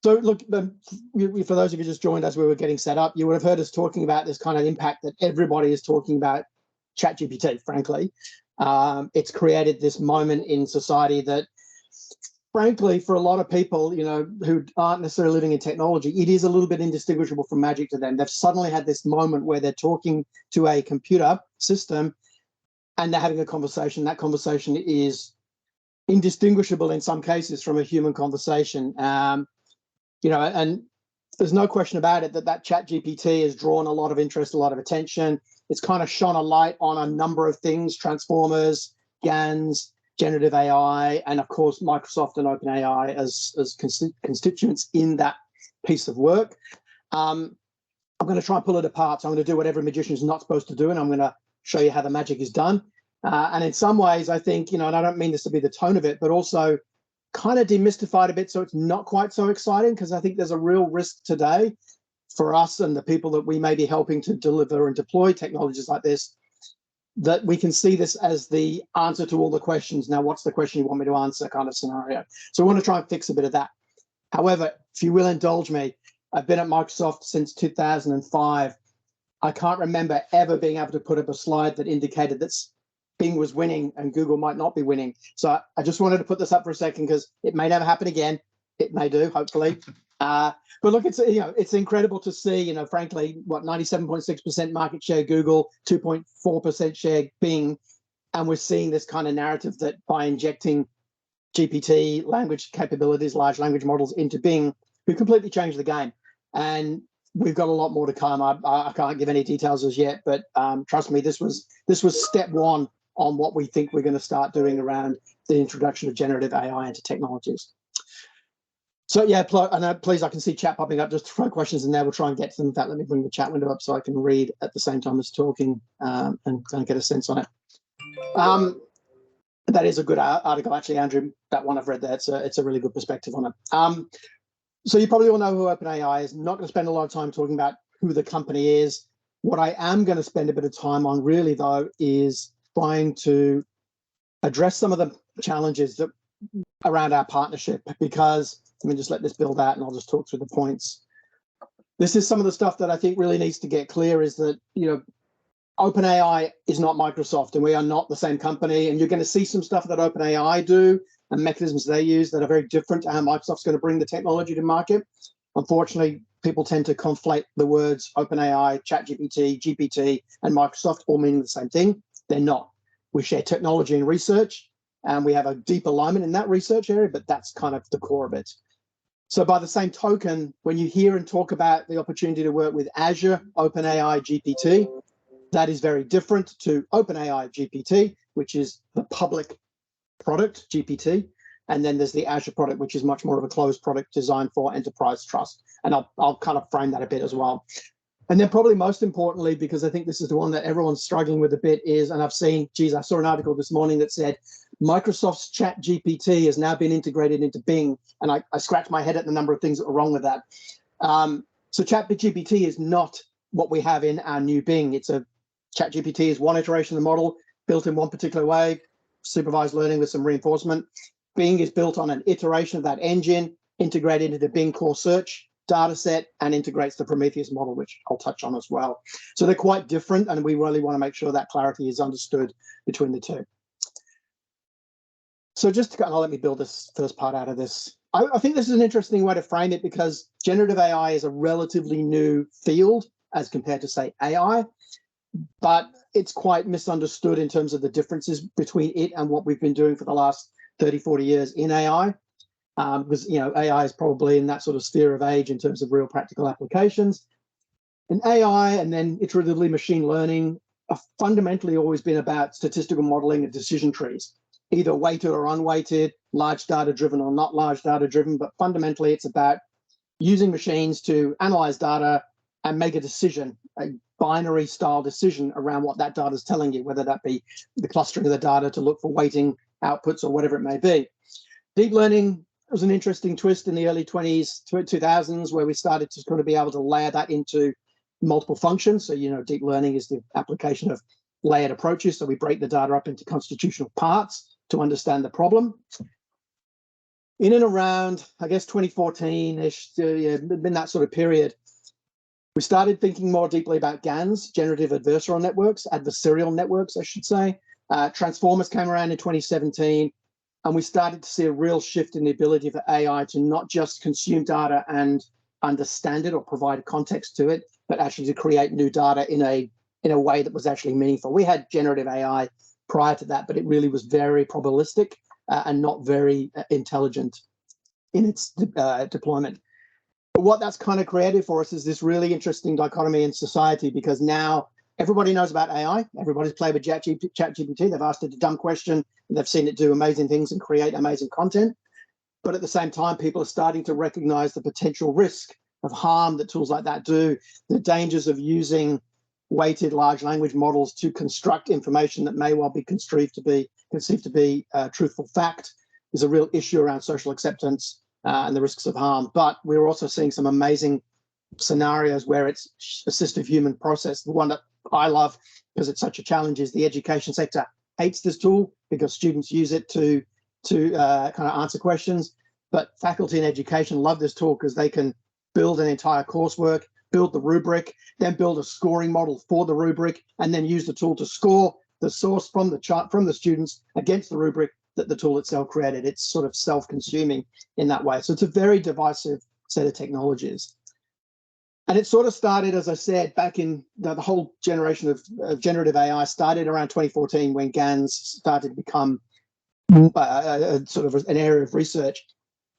So look, for those of you just joined as we were getting set up, you would have heard us talking about this kind of impact that everybody is talking about ChatGPT, frankly. It's created this moment in society that, frankly, for a lot of people, you know, who aren't necessarily living in technology, it is a little bit indistinguishable from magic to them. They've suddenly had this moment where they're talking to a computer system and they're having a conversation. That conversation is indistinguishable in some cases from a human conversation. You know, and there's no question about it that ChatGPT has drawn a lot of interest, a lot of attention. It's kind of shone a light on a number of things: transformers, GANs, generative AI, and of course Microsoft and OpenAI as constituents in that piece of work. I'm going to try and pull it apart. So I'm going to do what every magician is not supposed to do, and I'm going to show you how the magic is done. And in some ways, I think, you know, and I don't mean this to be the tone of it, but also kind of demystified a bit so it's not quite so exciting, because I think there's a real risk today for us and the people that we may be helping to deliver and deploy technologies like this, that we can see this as the answer to all the questions. Now, what's the question you want me to answer kind of scenario? So we want to try and fix a bit of that. However, if you will indulge me, I've been at Microsoft since 2005. I can't remember ever being able to put up a slide that indicated that Bing was winning and Google might not be winning. So I just wanted to put this up for a second because it may never happen again. It may do, hopefully. But look, it's, you know, it's incredible to see, you know, frankly, what, 97.6% market share Google, 2.4% share Bing. And we're seeing this kind of narrative that by injecting GPT language capabilities, large language models into Bing, we completely changed the game. And we've got a lot more to come. I can't give any details as yet, but trust me, this was step one on what we think we're going to start doing around the introduction of generative AI into technologies. So yeah, please, I can see chat popping up. Just throw questions in there. We'll try and get to them. In fact, let me bring the chat window up so I can read at the same time as talking and kind of get a sense on it. That is a good article, actually, Andrew. That one I've read there. It's a really good perspective on it. So you probably all know who OpenAI is. I'm not going to spend a lot of time talking about who the company is. What I am going to spend a bit of time on, really, though, is trying to address some of the challenges that around our partnership, because let me just let this build out and I'll just talk through the points. This is some of the stuff that I think really needs to get clear, is that, you know, OpenAI is not Microsoft and we are not the same company, and you're going to see some stuff that OpenAI do and mechanisms they use that are very different to how Microsoft's going to bring the technology to market. Unfortunately, people tend to conflate the words OpenAI, ChatGPT, GPT, and Microsoft all meaning the same thing. They're not. We share technology and research, and we have a deep alignment in that research area, but that's kind of the core of it. So by the same token, when you hear and talk about the opportunity to work with Azure, OpenAI, GPT, that is very different to OpenAI GPT, which is the public product, GPT. And then there's the Azure product, which is much more of a closed product designed for enterprise trust. And I'll kind of frame that a bit as well. And then probably most importantly, because I think this is the one that everyone's struggling with a bit, is, and I've seen, geez, I saw an article this morning that said Microsoft's ChatGPT has now been integrated into Bing. And I scratched my head at the number of things that were wrong with that. So ChatGPT is not what we have in our new Bing. ChatGPT is one iteration of the model built in one particular way, supervised learning with some reinforcement. Bing is built on an iteration of that engine, integrated into Bing core search data set, and integrates the Prometheus model, which I'll touch on as well. So they're quite different, and we really want to make sure that clarity is understood between the two. So just to let me build this first part out of this. I think this is an interesting way to frame it, because generative AI is a relatively new field as compared to, say, AI, but it's quite misunderstood in terms of the differences between it and what we've been doing for the last 30, 40 years in AI. Because, you know, AI is probably in that sort of sphere of age in terms of real practical applications. And AI and then iteratively machine learning have fundamentally always been about statistical modeling of decision trees, either weighted or unweighted, large data driven or not large data driven. But fundamentally, it's about using machines to analyze data and make a decision, a binary style decision around what that data is telling you, whether that be the clustering of the data to look for weighting outputs or whatever it may be. Deep learning was an interesting twist in the early 2000s, where we started to kind of be able to layer that into multiple functions. So, you know, deep learning is the application of layered approaches. So we break the data up into constitutional parts to understand the problem. in and around, I guess, 2014-ish, been that sort of period, we started thinking more deeply about GANs, generative adversarial networks, I should say. Transformers came around in 2017, and we started to see a real shift in the ability for AI to not just consume data and understand it or provide context to it, but actually to create new data in a way that was actually meaningful. We had generative AI prior to that, but it really was very probabilistic and not very intelligent in its deployment. But what that's kind of created for us is this really interesting dichotomy in society, because now everybody knows about AI. Everybody's played with ChatGPT. They've asked it a dumb question, and they've seen it do amazing things and create amazing content. But at the same time, people are starting to recognize the potential risk of harm that tools like that do, the dangers of using weighted large language models to construct information that may well be conceived to be truthful fact. Is a real issue around social acceptance and the risks of harm. But we're also seeing some amazing scenarios where it's assistive human process. The one that I love, because it's such a challenge, is the education sector hates this tool because students use it to kind of answer questions. But faculty and education love this tool because they can build an entire coursework, build the rubric, then build a scoring model for the rubric, and then use the tool to score the source from the students against the rubric that the tool itself created. It's sort of self-consuming in that way. So it's a very divisive set of technologies. And it sort of started, as I said, back in the whole generation of generative AI started around 2014 when GANs started to become sort of an area of research.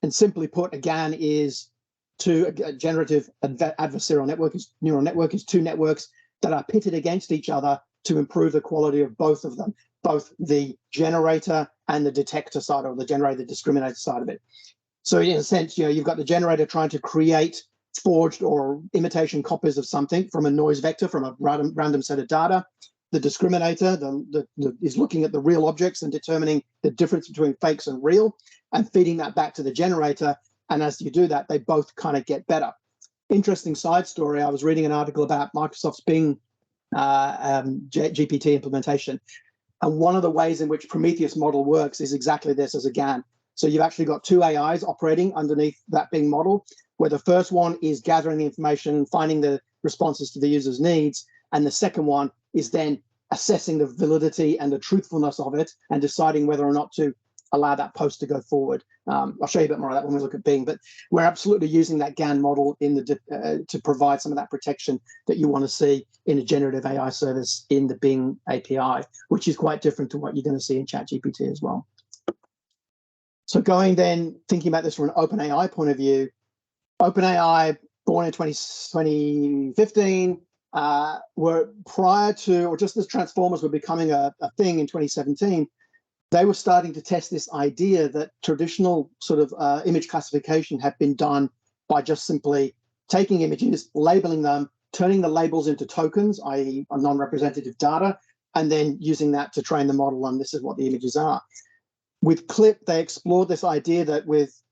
And simply put, a GAN is a generative adversarial network, neural network is two networks that are pitted against each other to improve the quality of both of them, both the generator and the detector side, or the generator discriminator side of it. So in a sense, you've got the generator trying to create forged or imitation copies of something from a noise vector, from a random set of data. The discriminator is looking at the real objects and determining the difference between fakes and real, and feeding that back to the generator. And as you do that, they both kind of get better. Interesting side story. I was reading an article about Microsoft's Bing GPT implementation. And one of the ways in which Prometheus model works is exactly this as a GAN. So you've actually got two AIs operating underneath that Bing model, where the first one is gathering the information, finding the responses to the user's needs. And the second one is then assessing the validity and the truthfulness of it and deciding whether or not to allow that post to go forward. I'll show you a bit more of that when we look at Bing, but we're absolutely using that GAN model in to provide some of that protection that you want to see in a generative AI service in the Bing API, which is quite different to what you're going to see in ChatGPT as well. So thinking about this from an OpenAI point of view, OpenAI, born in 2015, were prior to, or just as Transformers were becoming a thing in 2017, they were starting to test this idea that traditional sort of image classification had been done by just simply taking images, labeling them, turning the labels into tokens, i.e. non-representative data, and then using that to train the model on this is what the images are. With CLIP, they explored this idea that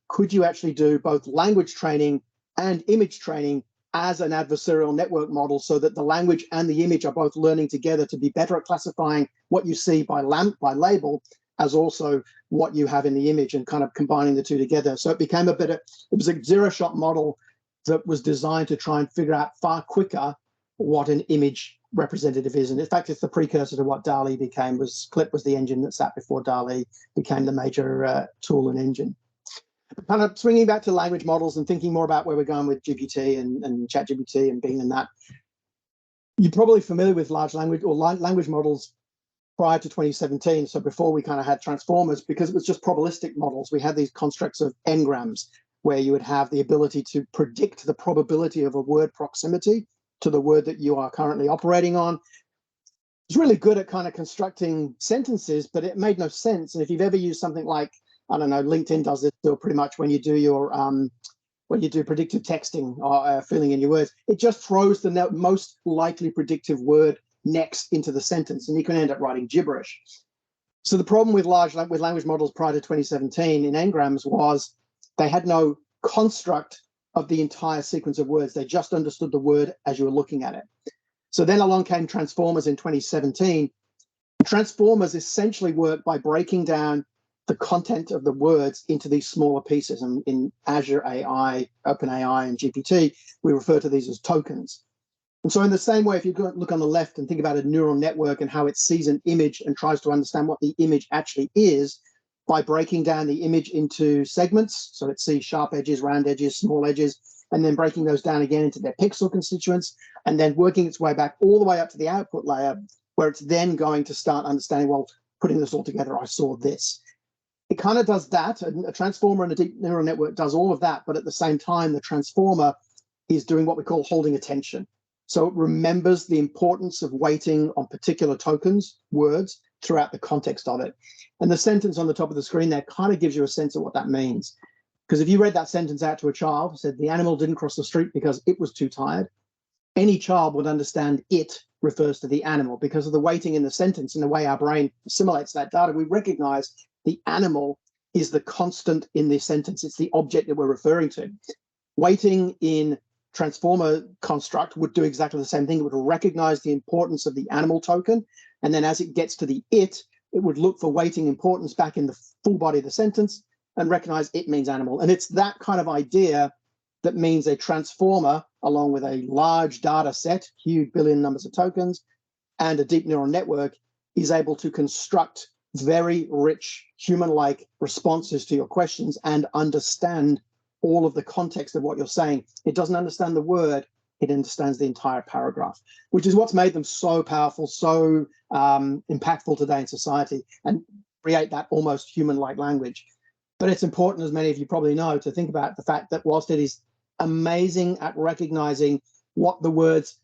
could you actually do both language training and image training as an adversarial network model, so that the language and the image are both learning together to be better at classifying what you see by label, as also what you have in the image, and kind of combining the two together. So it became it was a zero-shot model that was designed to try and figure out far quicker what an image representative is. And in fact, it's the precursor to what DALL-E became. CLIP was the engine that sat before DALL-E became the major tool and engine. Kind of swinging back to language models and thinking more about where we're going with GPT and ChatGPT and Bing and that. You're probably familiar with large language or language models prior to 2017, so before we kind of had Transformers, because it was just probabilistic models. We had these constructs of n-grams, where you would have the ability to predict the probability of a word proximity to the word that you are currently operating on. It's really good at kind of constructing sentences, but it made no sense. And if you've ever used something like, I don't know, LinkedIn does this still pretty much when you do your when you do predictive texting or filling in your words, it just throws the most likely predictive word next into the sentence, and you can end up writing gibberish. So the problem with language models prior to 2017 in n-grams was they had no construct of the entire sequence of words. They just understood the word as you were looking at it. So then along came Transformers in 2017. Transformers essentially work by breaking down the content of the words into these smaller pieces. And in Azure AI, OpenAI, and GPT, we refer to these as tokens. And so in the same way, if you look on the left and think about a neural network and how it sees an image and tries to understand what the image actually is, by breaking down the image into segments, so it sees sharp edges, round edges, small edges, and then breaking those down again into their pixel constituents, and then working its way back all the way up to the output layer, where it's then going to start understanding, well, putting this all together, I saw this. It kind of does that. A transformer and a deep neural network does all of that, but at the same time, the transformer is doing what we call holding attention. So it remembers the importance of weighting on particular tokens, words, throughout the context of it. And the sentence on the top of the screen there kind of gives you a sense of what that means. Because if you read that sentence out to a child, said the animal didn't cross the street because it was too tired, any child would understand it refers to the animal. Because of the weighting in the sentence and the way our brain assimilates that data, we recognize the animal is the constant in this sentence. It's the object that we're referring to. Weighting in transformer construct would do exactly the same thing. It would recognize the importance of the animal token. And then as it gets to the it would look for weighting importance back in the full body of the sentence and recognize it means animal. And it's that kind of idea that means a transformer, along with a large data set, huge billion numbers of tokens, and a deep neural network, is able to construct very rich human-like responses to your questions and understand all of the context of what you're saying. It doesn't understand the word, it understands the entire paragraph, which is what's made them so powerful, so impactful today in society, and create that almost human-like language. But it's important, as many of you probably know, to think about the fact that whilst it is amazing at recognizing what the words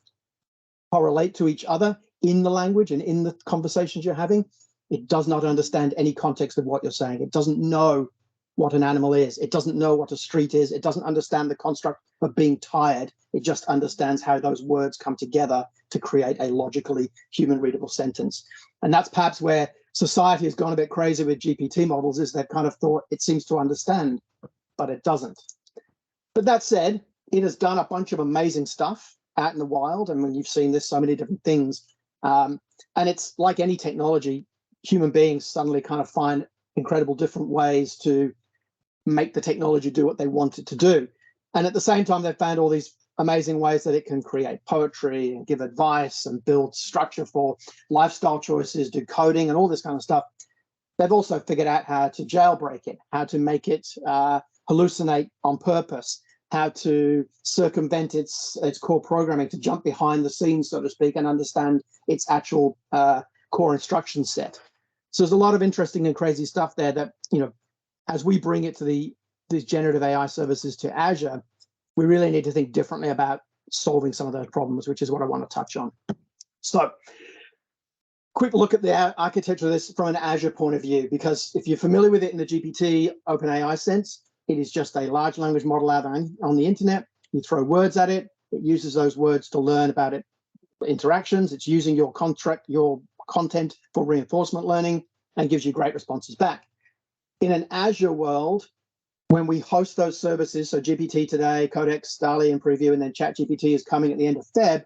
correlate to each other in the language and in the conversations you're having, it does not understand any context of what you're saying. It doesn't know what an animal is. It doesn't know what a street is. It doesn't understand the construct of being tired. It just understands how those words come together to create a logically human readable sentence. And that's perhaps where society has gone a bit crazy with GPT models, is they've kind of thought it seems to understand, but it doesn't. But that said, it has done a bunch of amazing stuff out in the wild. And when you've seen this, so many different things. And it's like any technology, human beings suddenly kind of find incredible different ways to make the technology do what they want it to do. And at the same time, they've found all these amazing ways that it can create poetry and give advice and build structure for lifestyle choices, do coding and all this kind of stuff. They've also figured out how to jailbreak it, how to make it hallucinate on purpose, how to circumvent its core programming, to jump behind the scenes, so to speak, and understand its actual core instruction set. So there's a lot of interesting and crazy stuff there that, you know, as we bring it to these generative AI services to Azure, we really need to think differently about solving some of those problems, which is what I want to touch on. So quick look at the architecture of this from an Azure point of view, because if you're familiar with it in the GPT OpenAI sense, it is just a large language model out on the internet. You throw words at it, it uses those words to learn about it, interactions. It's using your content for reinforcement learning and gives you great responses back. In an Azure world, when we host those services, so GPT today, Codex, DALL-E in preview, and then ChatGPT is coming at the end of Feb,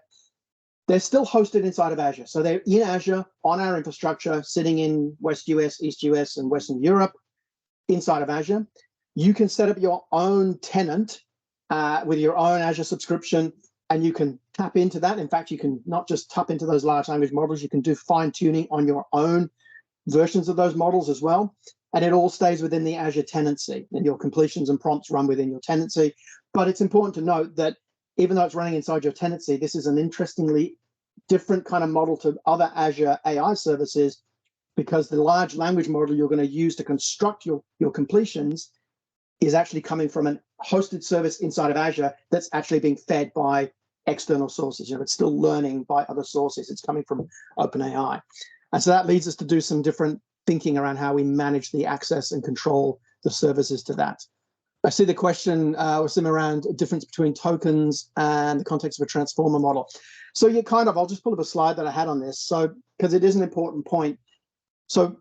they're still hosted inside of Azure. So they're in Azure on our infrastructure, sitting in West US, East US, and Western Europe inside of Azure. You can set up your own tenant with your own Azure subscription, and you can tap into that. In fact, you can not just tap into those large language models, you can do fine tuning on your own versions of those models as well. And it all stays within the Azure tenancy, and your completions and prompts run within your tenancy. But it's important to note that even though it's running inside your tenancy, this is an interestingly different kind of model to other Azure AI services, because the large language model you're going to use to construct your completions is actually coming from a hosted service inside of Azure that's actually being fed by external sources. You know, it's still learning by other sources. It's coming from OpenAI. And so that leads us to do some different thinking around how we manage the access and control the services to that. I see the question was around a difference between tokens and the context of a transformer model. So you kind of, I'll just pull up a slide that I had on this. So, because it is an important point. So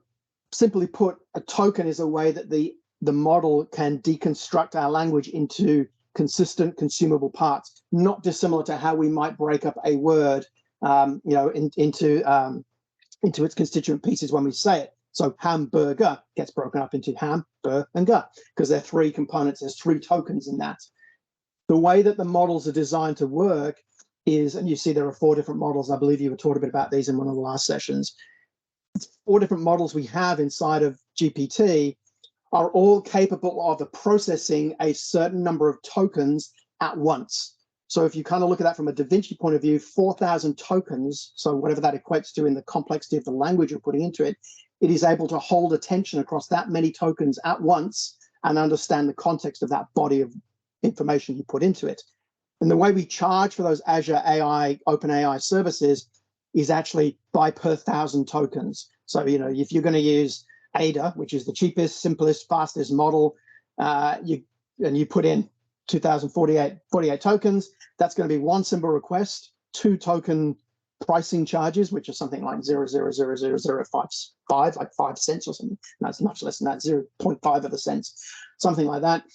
simply put, a token is a way that the model can deconstruct our language into consistent consumable parts, not dissimilar to how we might break up a word, into its constituent pieces when we say it. So hamburger gets broken up into ham, bur, and gur, because there are three components. There's three tokens in that. The way that the models are designed to work is, and you see there are 4 different models. I believe you were taught a bit about these in one of the last sessions. 4 different models we have inside of GPT are all capable of processing a certain number of tokens at once. So if you kind of look at that from a Da Vinci point of view, 4,000 tokens, so whatever that equates to in the complexity of the language you're putting into it, it is able to hold attention across that many tokens at once and understand the context of that body of information you put into it. And the way we charge for those Azure AI, OpenAI services is actually by per 1,000 tokens. So, you know, if you're going to use Ada, which is the cheapest, simplest, fastest model, you put in 2,048 tokens, that's going to be 1 symbol request, 2 token pricing charges, which are something like 0.0000055, like 5 cents or something. No, it's much less than that, 0.5 of a cent, something like that.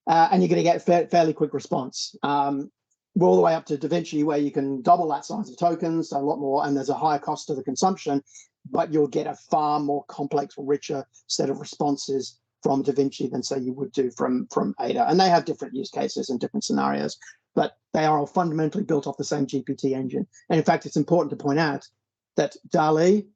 And you're going to get fairly quick response. We're all the way up to Da Vinci, where you can double that size of tokens, a lot more, and there's a higher cost to the consumption, but you'll get a far more complex, richer set of responses from Da Vinci than, say, you would do from Ada. And they have different use cases and different scenarios, but they are all fundamentally built off the same GPT engine. And in fact, it's important to point out that DALL-E,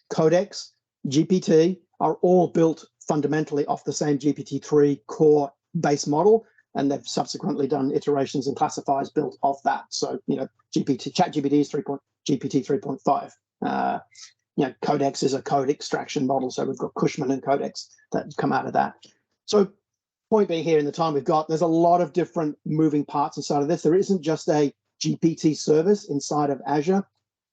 Codex, GPT are all built fundamentally off the same GPT-3 core base model, and they've subsequently done iterations and classifiers built off that. So, you know, ChatGPT is GPT 3.5. You know, Codex is a code extraction model, so we've got Cushman and Codex that come out of that. So, point being, here in the time we've got, there's a lot of different moving parts inside of this. There isn't just a GPT service inside of Azure.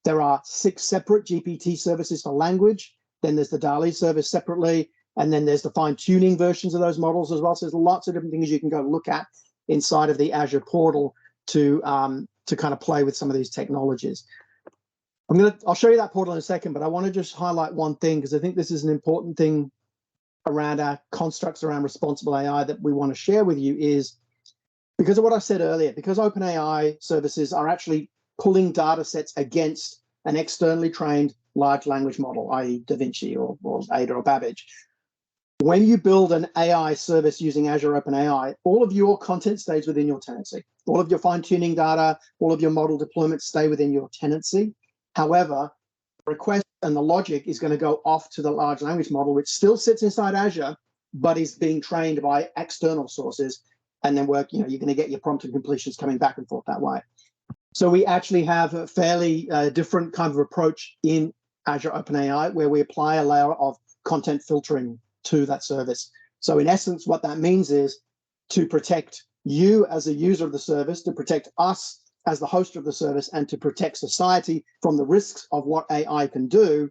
There are 6 separate GPT services for language. Then there's the DALL-E service separately. And then there's the fine-tuning versions of those models as well. So there's lots of different things you can go look at inside of the Azure portal to kind of play with some of these technologies. I'll show you that portal in a second, but I want to just highlight one thing, because I think this is an important thing around our constructs around responsible AI that we want to share with you, is because of what I said earlier, because OpenAI services are actually pulling data sets against an externally trained large language model, i.e. Da Vinci or Ada or Babbage. When you build an AI service using Azure OpenAI, all of your content stays within your tenancy. All of your fine-tuning data, all of your model deployments stay within your tenancy. However, the request and the logic is going to go off to the large language model, which still sits inside Azure, but is being trained by external sources, and then you're going to get your prompt and completions coming back and forth that way. So we actually have a fairly different kind of approach in Azure OpenAI, where we apply a layer of content filtering to that service. So in essence, what that means is to protect you as a user of the service, to protect us as the host of the service, and to protect society from the risks of what AI can do.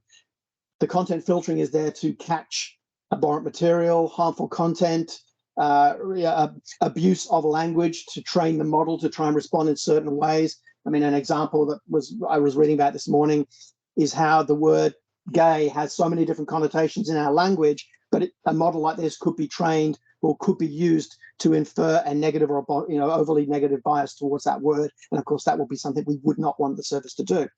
The content filtering is there to catch abhorrent material, harmful content, abuse of language, to train the model to try and respond in certain ways. I mean, an example that I was reading about this morning is how the word gay has so many different connotations in our language, but a model like this could be trained or could be used to infer a negative or overly negative bias towards that word. And of course, that will be something we would not want the service to do.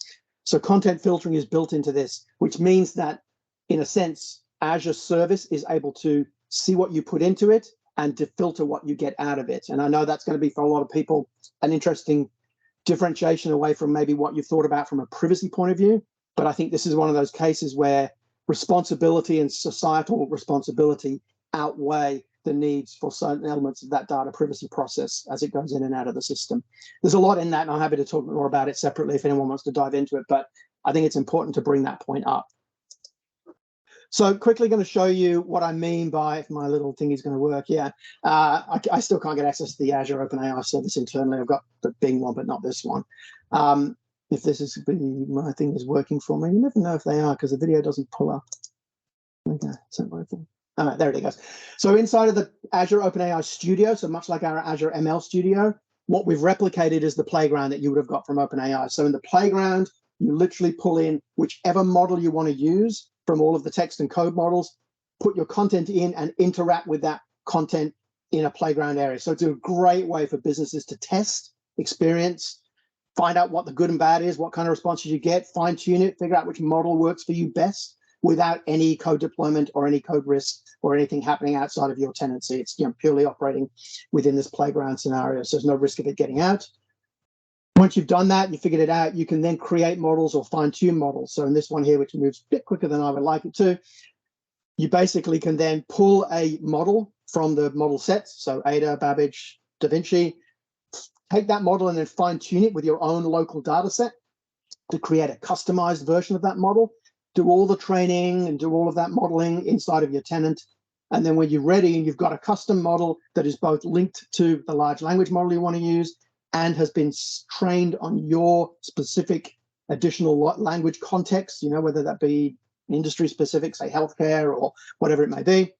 So content filtering is built into this, which means that, in a sense, Azure service is able to see what you put into it and to filter what you get out of it. And I know that's going to be, for a lot of people, an interesting differentiation away from maybe what you've thought about from a privacy point of view. But I think this is one of those cases where responsibility and societal responsibility outweigh the needs for certain elements of that data privacy process as it goes in and out of the system. There's a lot in that, and I'm happy to talk more about it separately if anyone wants to dive into it, but I think it's important to bring that point up. So quickly going to show you what I mean by, if my little thing is going to work. Yeah, I still can't get access to the Azure OpenAI service internally. I've got the Bing one, but not this one. If this is my thing is working for me, you never know if they are, because the video doesn't pull up. Okay, it's not working. All right, there it goes. So inside of the Azure OpenAI Studio, so much like our Azure ML Studio, what we've replicated is the playground that you would have got from OpenAI. So in the playground, you literally pull in whichever model you want to use from all of the text and code models, put your content in and interact with that content in a playground area. So it's a great way for businesses to test, experience, find out what the good and bad is, what kind of responses you get, fine tune it, figure out which model works for you best. without any code deployment or any code risk or anything happening outside of your tenancy. It's purely operating within this playground scenario, so there's no risk of it getting out. Once you've done that, you figured it out, you can then create models or fine-tune models. So in this one here, which moves a bit quicker than I would like it to, you basically can then pull a model from the model sets, so Ada, Babbage, Da Vinci, take that model and then fine-tune it with your own local data set to create a customized version of that model, do all the training and do all of that modeling inside of your tenant. And then when you're ready and you've got a custom model that is both linked to the large language model you want to use and has been trained on your specific additional language context, whether that be industry specific, say healthcare or whatever it may be.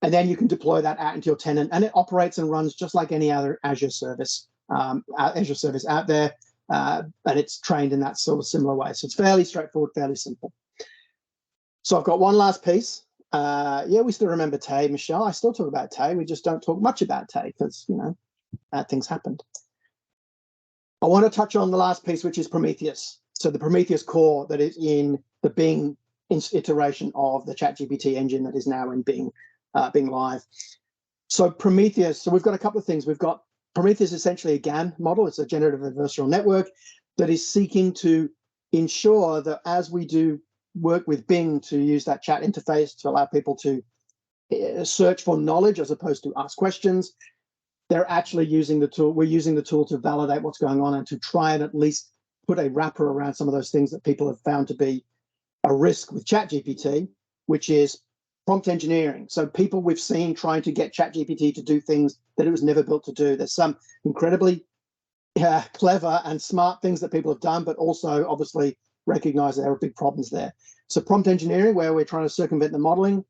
And then you can deploy that out into your tenant, and it operates and runs just like any other Azure service out there. And it's trained in that sort of similar way. So it's fairly straightforward, fairly simple. So I've got one last piece. Yeah, we still remember Tay, Michelle. I still talk about Tay. We just don't talk much about Tay because, bad things happened. I want to touch on the last piece, which is Prometheus. So the Prometheus core that is in the Bing iteration of the ChatGPT engine that is now in Bing Live. So Prometheus, so we've got a couple of things. We've got Prometheus, essentially a GAN model. It's a generative adversarial network that is seeking to ensure that as we do work with Bing to use that chat interface to allow people to search for knowledge as opposed to ask questions, they're actually using the tool. We're using the tool to validate what's going on and to try and at least put a wrapper around some of those things that people have found to be a risk with ChatGPT, which is prompt engineering. So people we've seen trying to get ChatGPT to do things that it was never built to do. There's some incredibly clever and smart things that people have done, but also obviously recognize there are big problems there. So prompt engineering, where we're trying to circumvent the modeling.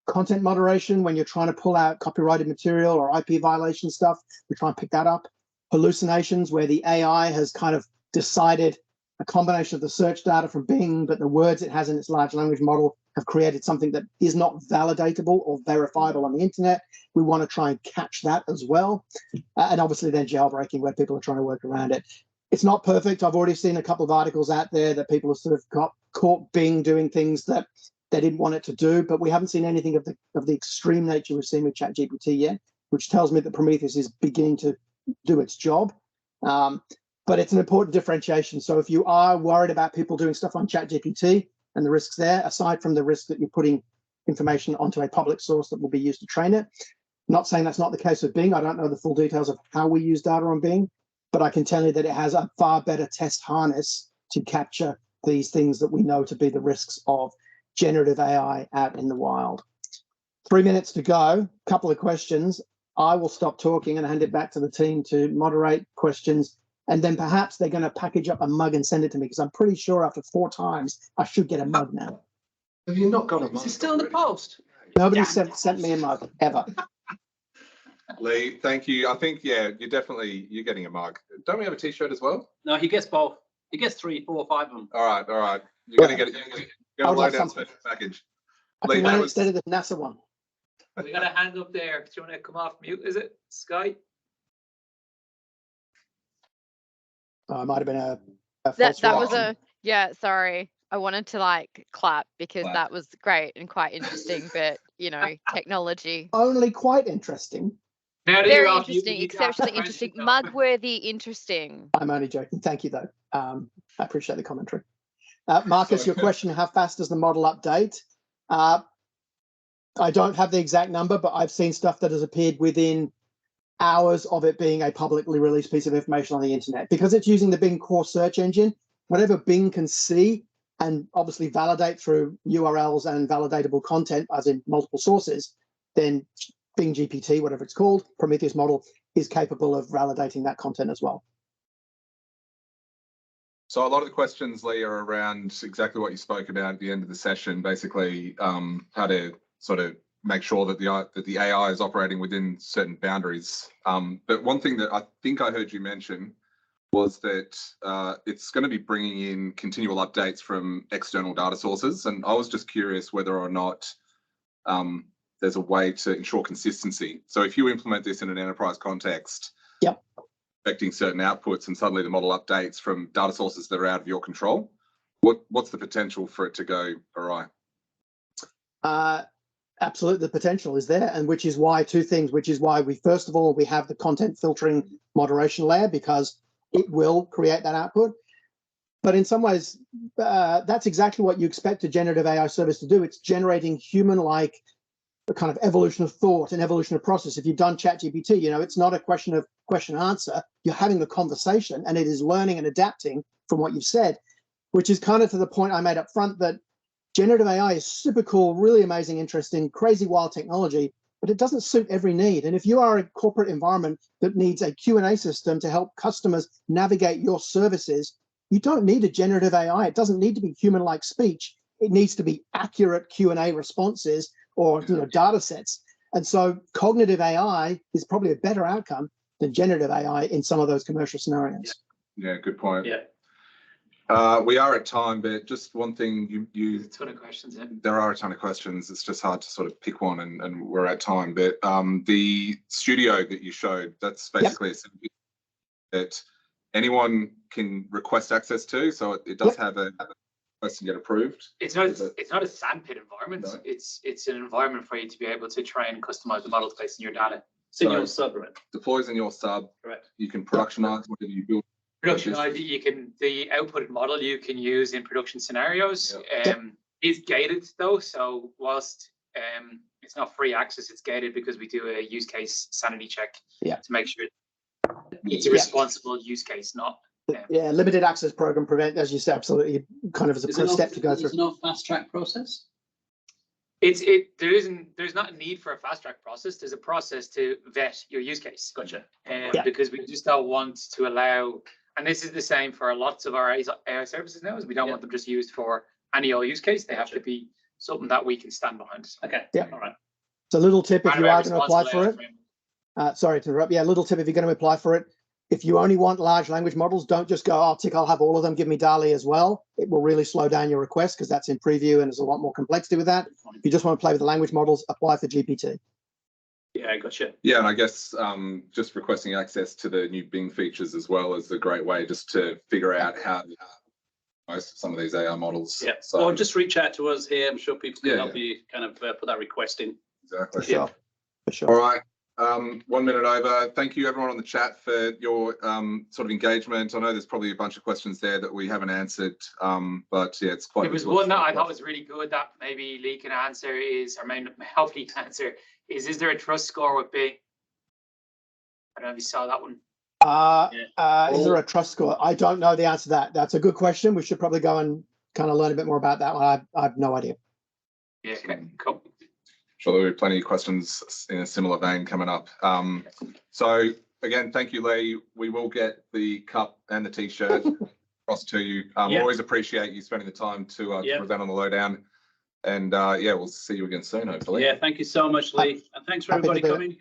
Content moderation, when you're trying to pull out copyrighted material or IP violation stuff, we try and pick that up. Hallucinations, where the AI has kind of decided a combination of the search data from Bing, but the words it has in its large language model have created something that is not validatable or verifiable on the internet. We want to try and catch that as well. And obviously then jailbreaking, where people are trying to work around it. It's not perfect. I've already seen a couple of articles out there that people have sort of caught Bing doing things that they didn't want it to do, but we haven't seen anything of the extreme nature we've seen with ChatGPT yet, which tells me that Prometheus is beginning to do its job. But it's an important differentiation. So if you are worried about people doing stuff on ChatGPT and the risks there, aside from the risk that you're putting information onto a public source that will be used to train it, not saying that's not the case with Bing. I don't know the full details of how we use data on Bing, but I can tell you that it has a far better test harness to capture these things that we know to be the risks of generative AI out in the wild. 3 minutes to go, couple of questions. I will stop talking and hand it back to the team to moderate questions. And then perhaps they're going to package up a mug and send it to me, because I'm pretty sure after 4 times, I should get a mug now. Have you not got a mug? Is it still in the post? Nobody sent me a mug, ever. Lee, thank you. I think, yeah, you're getting a mug. Don't we have a T-shirt as well? No, he gets both. He gets 3, 4, 5 of them. All right. You're going to get it. You're going to load down special package. I can run it instead of the NASA one. We got a hand up there. Do you want to come off mute? Is it Sky? It might have been a that was a sorry, I wanted to clap because that was great and quite interesting, but technology only quite interesting. Very interesting, exceptionally interesting, mug worthy interesting. I'm only joking. Thank you though. I appreciate the commentary. Marcus, your question, how fast does the model update? I don't have the exact number, but I've seen stuff that has appeared within hours of it being a publicly released piece of information on the internet. Because it's using the Bing core search engine, whatever Bing can see and obviously validate through URLs and validatable content, as in multiple sources, then Bing GPT, whatever it's called, Prometheus model, is capable of validating that content as well. So a lot of the questions, Lee, are around exactly what you spoke about at the end of the session, basically how to sort of make sure that the AI is operating within certain boundaries. But one thing that I think I heard you mention was that it's going to be bringing in continual updates from external data sources. And I was just curious whether or not there's a way to ensure consistency. So if you implement this in an enterprise context, yep, affecting certain outputs, and suddenly the model updates from data sources that are out of your control, what's the potential for it to go awry? Absolutely, the potential is there, and which is why two things. Which is why we first of all we have the content filtering moderation layer, because it will create that output. But in some ways, that's exactly what you expect a generative AI service to do. It's generating human-like kind of evolution of thought and evolution of process. If you've done ChatGPT, you know, it's not a question of question answer. You're having the conversation, and it is learning and adapting from what you've said, which is kind of to the point I made up front that generative AI is super cool, really amazing, interesting, crazy, wild technology, but it doesn't suit every need. And if you are a corporate environment that needs a Q&A system to help customers navigate your services, you don't need a generative AI. It doesn't need to be human-like speech. It needs to be accurate Q&A responses or data sets. And so cognitive AI is probably a better outcome than generative AI in some of those commercial scenarios. Yeah, good point. Yeah. We are at time, but just one thing, There's a ton of questions. there are a ton of questions. It's just hard to sort of pick one, and we're at time. But the studio that you showed, that's basically a simple that anyone can request access to. So it does have a request and get approved. It's not a sandpit environment. No. It's an environment for you to be able to try and customize the models based on your data. It's in your sub, right? Deploys in your sub. Correct. You can productionize whatever you build. The output model you can use in production scenarios is gated though. So whilst it's not free access, it's gated because we do a use case sanity check to make sure it's a responsible use case, not. Limited access program prevent, as you say, absolutely kind of as a first step to go through. There's no fast track process. There's not a need for a fast track process. There's a process to vet your use case. Gotcha. Because we just don't want to allow, and this is the same for lots of our AI services now, is we don't want them just used for any old use case. They have to be something that we can stand behind. Okay. Yeah. All right. It's a little tip if you are going to apply for it. Sorry to interrupt. Yeah, little tip if you're going to apply for it. If you only want large language models, don't just go, oh, tick, I'll have all of them, give me DALL-E as well. It will really slow down your request because that's in preview and there's a lot more complexity with that. If you just want to play with the language models, apply for GPT. Yeah, I gotcha. Yeah, and I guess just requesting access to the new Bing features as well is a great way just to figure out how to most of some of these AI models. Yeah, so, or just reach out to us here. I'm sure people can help you kind of put that request in. Exactly. For sure. All right. 1 minute over. Thank you everyone on the chat for your sort of engagement. I know there's probably a bunch of questions there that we haven't answered, but yeah, it's quite. There was one that I thought was really good that maybe Lee can answer or may help Lee answer is there a trust score with Bing? I don't know if you saw that one. Is there a trust score? I don't know the answer to that. That's a good question. We should probably go and kind of learn a bit more about that one. I have no idea. Yeah, okay, cool. Sure, there'll be plenty of questions in a similar vein coming up. So again, thank you, Lee. We will get the cup and the t-shirt across to you. Always appreciate you spending the time to present on the lowdown. And yeah, we'll see you again soon, hopefully. Yeah, thank you so much, Lee. And thanks for everybody coming.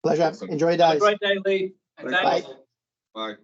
Pleasure. Awesome. Enjoy your days. Have a great day, Lee. Bye. Bye.